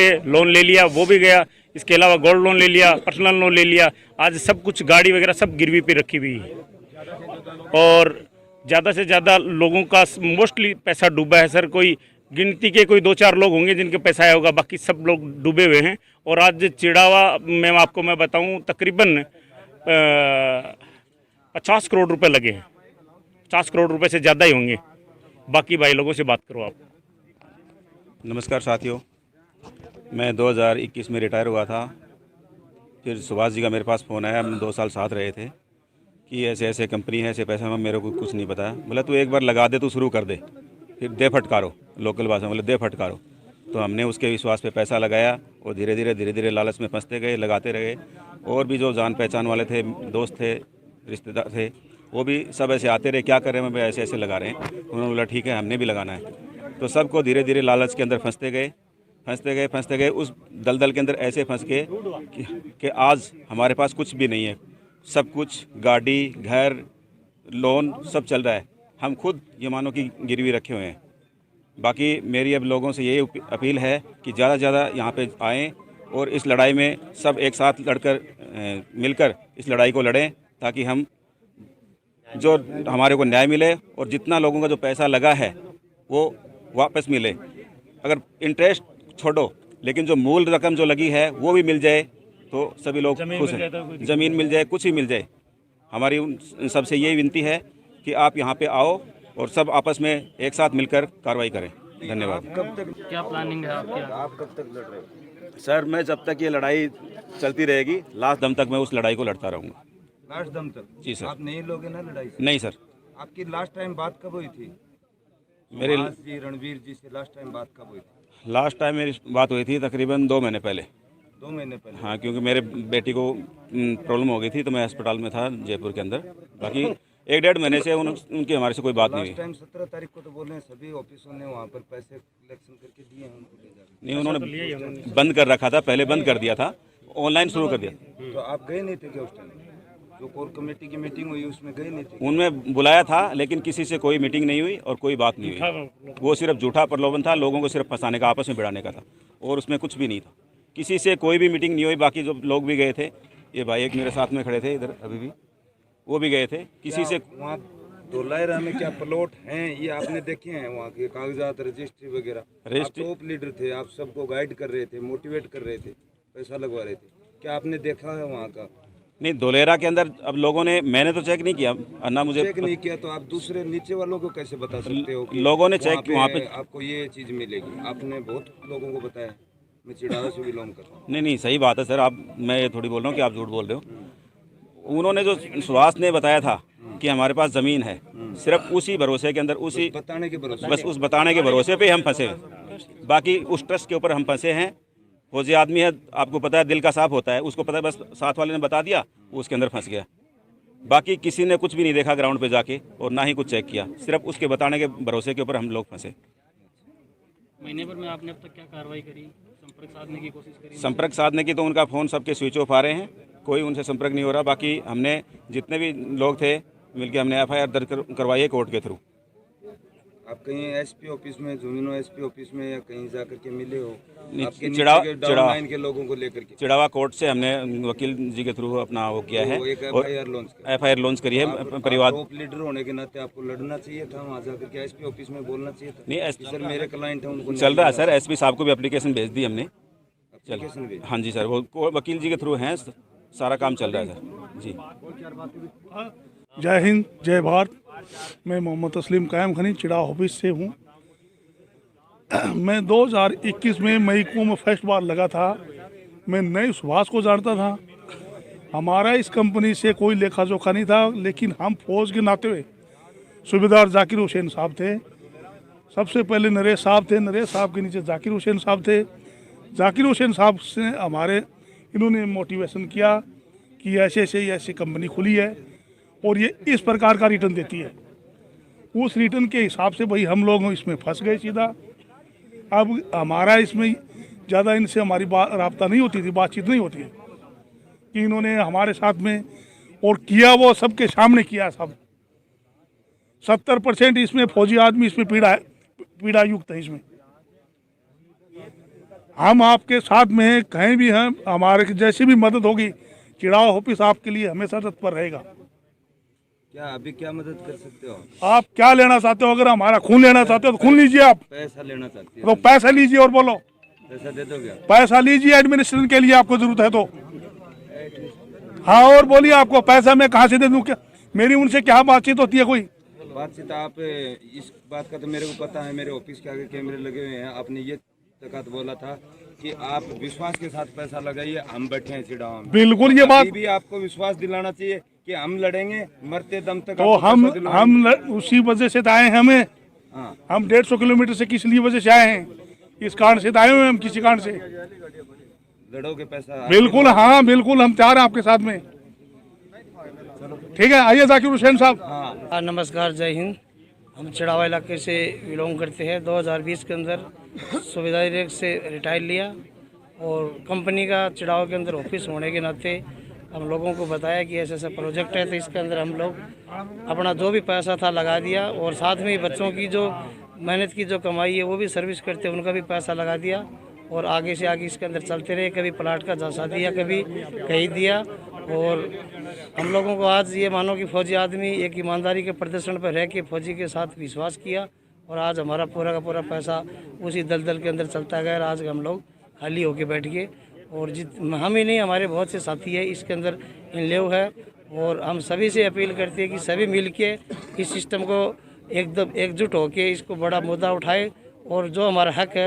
Loan ले लिया, वो भी गया। इसके अलावा गोल्ड लोन ले लिया, पर्सनल लोन ले लिया। आज सब कुछ गाड़ी वगैरह सब गिरवी पे रखी हुई है और ज़्यादा से ज़्यादा लोगों का मोस्टली पैसा डूबा है सर। कोई गिनती के कोई 2-4 लोग होंगे जिनके पैसा आया होगा, बाकी सब लोग डूबे हुए हैं। और आज चिड़ावा में आपको मैं बताऊं तकरीबन 50 करोड़ रुपए लगे हैं। 50 करोड़ रुपए से ज़्यादा ही होंगे। बाकी भाई लोगों से बात करो आप। नमस्कार साथियों, मैं 2021 में रिटायर हुआ था। फिर सुभाष जी का मेरे पास फ़ोन आया, हम 2 साल साथ रहे थे कि ऐसे ऐसे कंपनी है, ऐसे पैसा में मेरे को कुछ नहीं पता। बोला तू एक बार लगा दे, तू शुरू कर दे, फिर दे फटकारो, लोकल भाषा में बोले दे फटकारो। तो हमने उसके विश्वास पे पैसा लगाया और धीरे धीरे लालच में फंसते गए, लगाते रहे। और भी जो जान पहचान वाले थे, दोस्त थे, रिश्तेदार थे, वो भी सब ऐसे आते रहे, क्या कर रहे हैं, मैं ऐसे ऐसे लगा रहे हैं। उन्होंने बोला ठीक है, हमने भी लगाना है। तो सबको धीरे धीरे लालच के अंदर फंसते गए उस दलदल के अंदर ऐसे फंस के कि आज हमारे पास कुछ भी नहीं है। सब कुछ गाड़ी, घर, लोन सब चल रहा है। हम खुद ये मानो कि गिरवी रखे हुए हैं। बाकी मेरी अब लोगों से यही अपील है कि ज़्यादा से ज़्यादा यहाँ पे आएँ और इस लड़ाई में सब एक साथ लड़कर मिलकर इस लड़ाई को लड़ें, ताकि हम जो हमारे को न्याय मिले और जितना लोगों का जो पैसा लगा है वो वापस मिले। अगर इंटरेस्ट छोड़ो, लेकिन जो मूल रकम जो लगी है वो भी मिल जाए तो सभी लोग खुश हैं। ज़मीन मिल जाए, कुछ ही मिल जाए। हमारी उन सबसे यही विनती है कि आप यहाँ पे आओ और सब आपस में एक साथ मिलकर कार्रवाई करें। धन्यवाद। कब तक क्या प्लानिंग है आपकी? आप कब तक लड़ रहे हो? सर, मैं जब तक ये लड़ाई चलती रहेगी, लास्ट दम तक मैं उस लड़ाई को लड़ता रहूँगा। लास्ट दम तक? जी सर। आप नहीं लोगे ना लड़ाई से? नहीं सर। आपकी लास्ट टाइम बात कब हुई थी? मेरे सुभाष जी, रणवीर जी से लास्ट टाइम बात कब हुई थी? लास्ट टाइम मेरी बात हुई थी तकरीबन 2 महीने पहले। 2 महीने पहले? हाँ, क्योंकि मेरे बेटी को प्रॉब्लम हो गई थी तो मैं अस्पताल में था जयपुर के अंदर। बाकी 1-1.5 महीने से उनकी हमारे से कोई बात नहीं लास्ट हुई। टाइम 17 तारीख को तो बोल रहे हैं सभी ऑफिसों ने वहाँ पर पैसे कलेक्शन करके दिए हैं उनको ले जाकर। नहीं, उन्होंने बंद कर रखा था, पहले बंद कर दिया था, ऑनलाइन शुरू कर दिया। तो आप गए नहीं थे क्या उस टाइम? जो कोर कमेटी की मीटिंग हुई उसमें गए नहीं थे? उनमें बुलाया था लेकिन किसी से कोई मीटिंग नहीं हुई और कोई बात नहीं हुई। वो सिर्फ झूठा प्रलोभन था, लोगों को सिर्फ फंसाने का, आपस में भिड़ाने का था और उसमें कुछ भी नहीं था। किसी से कोई भी मीटिंग नहीं हुई। बाकी जो लोग भी गए थे, ये भाई एक मेरे साथ में खड़े थे इधर अभी भी, वो भी गए थे। किसी से वहाँ धोलाइरा में क्या प्लॉट हैं ये आपने देखे हैं? वहाँ के कागजात, रजिस्ट्री वगैरह? आप टॉप लीडर थे, आप सबको गाइड कर रहे थे, मोटिवेट कर रहे थे, पैसा लगवा रहे थे। क्या आपने देखा है वहाँ का? नहीं, धोलेरा के अंदर अब लोगों ने, मैंने तो चेक नहीं किया ना, मुझे चेक नहीं किया तो आप दूसरे नीचे वालों को कैसे बता सकते हो कि लोगों ने चेक वहाँ पे आपको ये चीज़ मिलेगी? आपने बहुत लोगों को बताया। मैं चिड़ावा से बिलोंग कर रहा हूँ। नहीं, सही बात है सर। आप, मैं ये थोड़ी बोल रहा हूँ कि आप झूठ बोल रहे हो। उन्होंने जो सुहास ने बताया था कि हमारे पास ज़मीन है, सिर्फ उसी भरोसे के अंदर, उसी बताने के भरोसे, बस उस बताने के भरोसे पे हम फंसे हैं। बाकी उस ट्रस्ट के ऊपर हम फंसे हैं। फौजी आदमी है, आपको पता है, दिल का साफ होता है, उसको पता है, बस साथ वाले ने बता दिया, वो उसके अंदर फंस गया। बाकी किसी ने कुछ भी नहीं देखा ग्राउंड पे जाके और ना ही कुछ चेक किया, सिर्फ उसके बताने के भरोसे के ऊपर हम लोग फंसे। महीने भर में आपने अब तक क्या कार्रवाई करी? संपर्क साधने की कोशिश करी? संपर्क साधने की तो उनका फ़ोन सबके स्विच ऑफ आ रहे हैं, कोई उनसे संपर्क नहीं हो रहा। बाकी हमने जितने भी लोग थे मिलकर हमने FIR दर्ज करवाई है कोर्ट के थ्रू। आप कहीं एसपी ऑफिस में, जुमिनो एसपी ऑफिस में या कहीं जाकर के मिले हो? आपके चिड़ावा नीचे के डाउन लाइन के लोगों को लेकर के? चिड़ावा कोर्ट से हमने वकील जी के थ्रू अपना वो किया है तो एक और FIR लॉन्च करी है। परिवार टॉप लीडर होने के नाते आपको लड़ना चाहिए था, वहाँ जाकर के एसपी ऑफिस में बोलना चाहिए था नहीं, कि सर मेरे क्लाइंट हैं, उनको चल रहा है सर। SP साहब को भी एप्लीकेशन भेज दी हमने। एप्लीकेशन भी? हाँ जी सर, वो वकील जी के थ्रू हैं, सारा काम चल रहा है सर जी। जय हिंद, जय भारत। मैं मोहम्मद तस्लीम कायम खनी चिड़ा ऑफिस से हूँ। मैं 2021 में मई को मैं फर्स्ट बार लगा था। मैं नए सुभाष को जानता था। हमारा इस कंपनी से कोई लेखा जोखा नहीं था, लेकिन हम फौज के नाते हुए सूबेदार जाकिर हुसैन साहब थे। सबसे पहले नरेश साहब थे, नरेश साहब के नीचे जाकिर हुसैन साहब थे। जाकिर हुसैन साहब से हमारे इन्होंने मोटिवेशन किया कि ऐसे कंपनी खुली है और ये इस प्रकार का रिटर्न देती है। उस रिटर्न के हिसाब से भाई हम लोग इसमें फंस गए सीधा। अब हमारा इसमें ज़्यादा इनसे हमारी राब्ता नहीं होती थी, बातचीत नहीं होती है कि इन्होंने हमारे साथ में और किया, वो सबके सामने किया। सब 70% इसमें फौजी आदमी इसमें पीड़ा युक्त है। इसमें हम आपके साथ में हैं, कहीं भी हैं, हमारे जैसी भी मदद होगी चिड़ाव ऑफिस आपके लिए हमेशा तत्पर रहेगा। क्या अभी क्या मदद कर सकते हो? आप क्या लेना चाहते हो? अगर हमारा खून लेना चाहते हो तो खून लीजिए, आप पैसा लेना चाहती तो है, पैसा लीजिए और बोलो, पैसा दे दोगे? पैसा लीजिए एडमिनिस्ट्रेशन के लिए आपको जरूरत है तो। हाँ और बोलिए, आपको पैसा मैं कहाँ से दे दूँ? क्या मेरी उनसे क्या बातचीत होती है? कोई बातचीत आप इस बात का तो मेरे को पता है, मेरे ऑफिस के आगे कैमरे लगे हुए हैं। आपने ये तक बोला था कि आप विश्वास के साथ पैसा लगाइए, हम बैठे हैं चिड़ावा में। बिल्कुल ये बात, अभी भी आपको विश्वास दिलाना चाहिए कि हम लड़ेंगे मरते दम तक। तो आपको पैसा दिलवाएंगे। उसी वजह से तो आए हैं हमें। हाँ, हम 150 किलोमीटर से किस लिए वजह से आए हैं? इस कारण से तो आए हुए हैं हम, किसी कारण से। लड़ोगे पैसा? बिल्कुल, हाँ बिल्कुल, हम तैयार हैं आपके साथ में। ठीक है, आइए जाकिर हुसैन साहब। हाँ, नमस्कार, जय हिंद। हम चिड़ावा इलाके से बिलोंग करते हैं। 2020 के अंदर सुविधा रेक से रिटायर लिया और कंपनी का चिड़ावा के अंदर ऑफिस होने के नाते हम लोगों को बताया कि ऐसा ऐसा प्रोजेक्ट है, तो इसके अंदर हम लोग अपना जो भी पैसा था लगा दिया और साथ में ही बच्चों की जो मेहनत की जो कमाई है वो भी सर्विस करते उनका भी पैसा लगा दिया और आगे से आगे इसके अंदर चलते रहे। कभी प्लाट का झांसा दिया, कभी कहीं दिया। और हम लोगों को आज ये मानो कि फौजी आदमी एक ईमानदारी के प्रदर्शन पर रह के फौजी के साथ विश्वास किया और आज हमारा पूरा का पूरा पैसा उसी दलदल के अंदर चलता गया। आज हम लोग खाली होके बैठ गए और हम ही नहीं, हमारे बहुत से साथी है इसके अंदर इनलेव है। और हम सभी से अपील करते हैं कि सभी मिल के इस सिस्टम को एकदम एकजुट होके इसको बड़ा मुद्दा उठाए और जो हमारा हक है